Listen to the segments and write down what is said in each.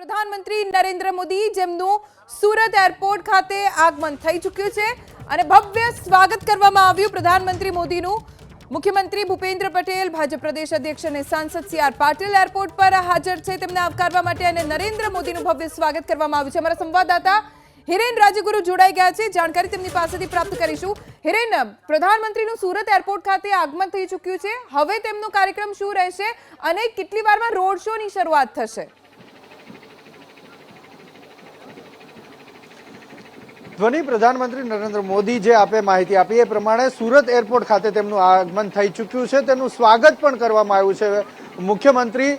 પ્રધાનમંત્રી નરેન્દ્ર મોદી જેમનું સુરત એરપોર્ટ ખાતે આગમન થઈ ચૂક્યું છે અને ભવ્ય સ્વાગત કરવામાં આવ્યું પ્રધાનમંત્રી મોદીનું। મુખ્યમંત્રી ભૂપેન્દ્ર પટેલ, ભાજપ પ્રદેશ અધ્યક્ષ અને સાંસદ સી.આર. પાટીલ એરપોર્ટ પર હાજર છે તેમને આવકારવા માટે અને નરેન્દ્ર મોદીનું ભવ્ય સ્વાગત કરવામાં આવ્યું છે। અમારા સંવાદદાતા હિરેન રાજગુરુ જોડાઈ ગયા છે, જાણકારી તેમની પાસેથી પ્રાપ્ત કરીશું। હિરેન, પ્રધાનમંત્રીનું સુરત એરપોર્ટ ખાતે આગમન થઈ ચૂક્યું છે, હવે તેમનો કાર્યક્રમ શું રહેશે અને કેટલી વારમાં રોડ શો ની શરૂઆત થશે? ધ્વનિ, પ્રધાનમંત્રી નરેન્દ્ર મોદી જે આપે માહિતી આપી એ પ્રમાણે સુરત એરપોર્ટ ખાતે તેમનું આગમન થઈ ચૂક્યું છે, તેનું સ્વાગત પણ કરવામાં આવ્યું છે। મુખ્યમંત્રી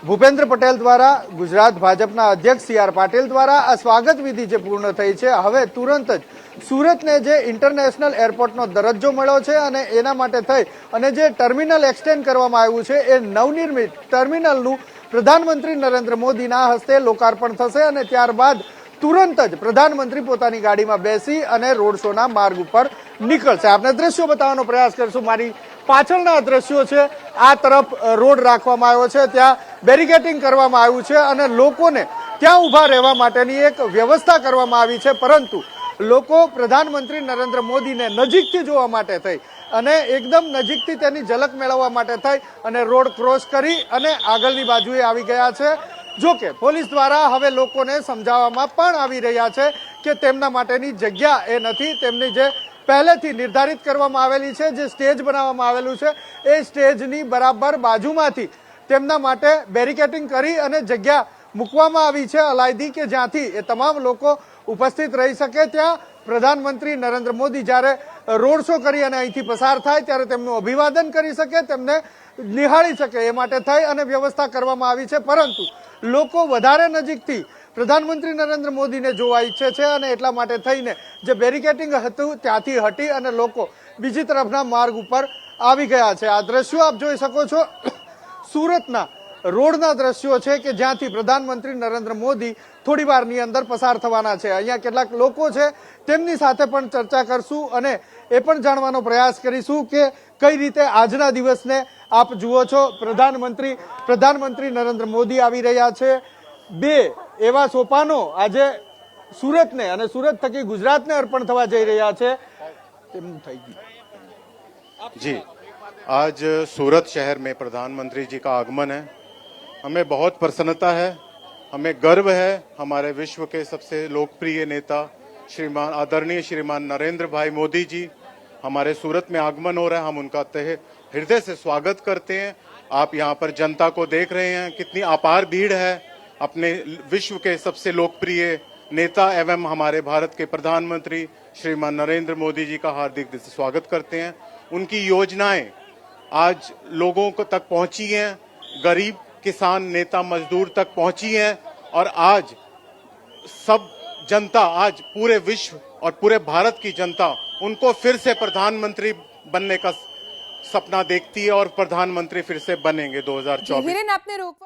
ભૂપેન્દ્ર પટેલ દ્વારા, ગુજરાત ભાજપના અધ્યક્ષ સી.આર. પાટીલ દ્વારા આ સ્વાગત વિધિ જે પૂર્ણ થઈ છે, હવે તુરંત જ સુરતને જે ઇન્ટરનેશનલ એરપોર્ટનો દરજ્જો મળ્યો છે અને એના માટે થઈ અને જે ટર્મિનલ એક્સટેન્ડ કરવામાં આવ્યું છે એ નવનિર્મિત ટર્મિનલનું પ્રધાનમંત્રી નરેન્દ્ર મોદીના હસ્તે લોકાર્પણ થશે અને ત્યારબાદ તુરંત જ પ્રધાનમંત્રી પોતાની ગાડીમાં બેસી અને રોડ શોના માર્ગ ઉપર નીકળશે। આપને દ્રશ્યો બતાવવાનો પ્રયાસ કરશું। મારી પાછળના દ્રશ્યો છે, આ તરફ રોડ રાખવામાં આવ્યો છે, ત્યાં બેરિકેટિંગ કરવામાં આવ્યું છે અને લોકોને ત્યાં ઊભા રહેવા માટેની એક વ્યવસ્થા કરવામાં આવી છે, પરંતુ લોકો પ્રધાનમંત્રી નરેન્દ્ર મોદીને નજીકથી જોવા માટે થઈ અને એકદમ નજીકથી તેની ઝલક મેળવવા માટે થઈ અને રોડ ક્રોસ કરી અને આગળની બાજુએ આવી ગયા છે। જો કે પોલીસ દ્વારા હવે લોકોને સમજાવવામાં પણ આવી રહ્યા છે કે તેમના માટેની જગ્યા એ નથી, તેમની જે પહેલેથી નિર્ધારિત કરવામાં આવેલી છે, જે સ્ટેજ બનાવવામાં આવેલું છે એ સ્ટેજની બરાબર બાજુમાંથી તેમના માટે બેરિકેટિંગ કરી અને જગ્યા મૂકવામાં આવી છે અલાયદી, કે જ્યાંથી એ તમામ લોકો ઉપસ્થિત રહી શકે। ત્યાં પ્રધાનમંત્રી નરેન્દ્ર મોદી જ્યારે રોડ શો કરી અને અહીંથી પસાર થાય ત્યારે તેમનું અભિવાદન કરી શકે, તેમને નિહાળી શકે એ માટે થઈ અને વ્યવસ્થા કરવામાં આવી છે, પરંતુ લોકો વધારે નજીકથી પ્રધાનમંત્રી નરેન્દ્ર મોદીને જોવા ઈચ્છે છે અને એટલા માટે થઈને જે બેરિકેટિંગ હતું ત્યાંથી હટી અને લોકો બીજી તરફના માર્ગ ઉપર આવી ગયા છે। આ દ્રશ્યો આપ જોઈ શકો છો, સુરતના રોડના દ્રશ્યો છે કે જ્યાંથી પ્રધાનમંત્રી નરેન્દ્ર મોદી થોડી વારની અંદર પસાર થવાના છે। અહીંયા કેટલાક લોકો છે, તેમની સાથે પણ ચર્ચા કરશું અને એ પણ જાણવાનો પ્રયાસ કરીશું કે કઈ રીતે આજના દિવસને આપ જુઓ છો। પ્રધાનમંત્રી નરેન્દ્ર મોદી આવી રહ્યા છે। બે એવા સોપાનો આજે સુરતને અને સુરત થકી ગુજરાતને અર્પણ થવા જઈ રહ્યા છે। जी, आज सूरत शहर में प्रधानमंत्री जी का आगमन है। हमें बहुत प्रसन्नता है, हमें गर्व है। हमारे विश्व के सबसे लोकप्रिय नेता श्रीमान आदरणीय श्रीमान नरेंद्र भाई मोदी जी हमारे सूरत में आगमन हो रहा है, हम उनका तहे हृदय से स्वागत करते हैं। आप यहाँ पर जनता को देख रहे हैं, कितनी अपार भीड़ है। अपने विश्व के सबसे लोकप्रिय नेता एवं हमारे भारत के प्रधानमंत्री श्रीमान नरेंद्र मोदी जी का हार्दिक दिल से स्वागत करते हैं। उनकी योजनाएं आज लोगों को तक पहुंची हैं, गरीब, किसान, नेता, मजदूर तक पहुंची हैं और आज सब जनता, आज पूरे विश्व और पूरे भारत की जनता उनको फिर से प्रधानमंत्री बनने का सपना देखती है और प्रधानमंत्री फिर से बनेंगे 2024। हिरेन, आपने रोक